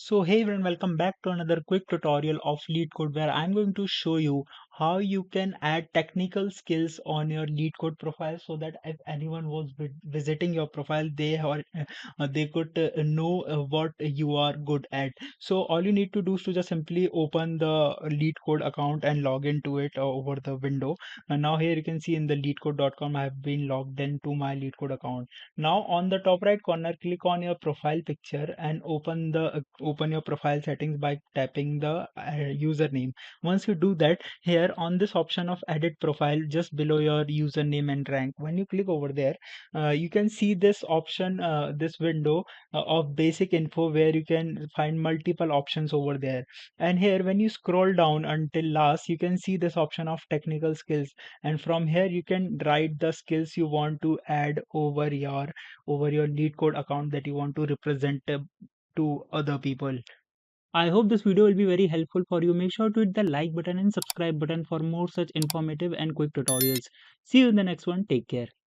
So hey everyone, welcome back to another quick tutorial of LeetCode where I'm going to show you how you can add technical skills on your LeetCode profile so that if anyone was visiting your profile, they could know what you are good at. So all you need to do is to just simply open the LeetCode account and log into it over the window. And now here you can see in the leetcode.com I have been logged into my LeetCode account. Now on the top right corner, click on your profile picture and open your profile settings by tapping the username. Once you do that, here on this option of edit profile, just below your username and rank, when you click over there, you can see this option, this window of basic info where you can find multiple options over there. And here when you scroll down until last, you can see this option of technical skills, and from here you can write the skills you want to add over your LeetCode account that you want to represent to other people. I hope this video will be very helpful for you. Make sure to hit the like button and subscribe button for more such informative and quick tutorials. See you in the next one. Take care.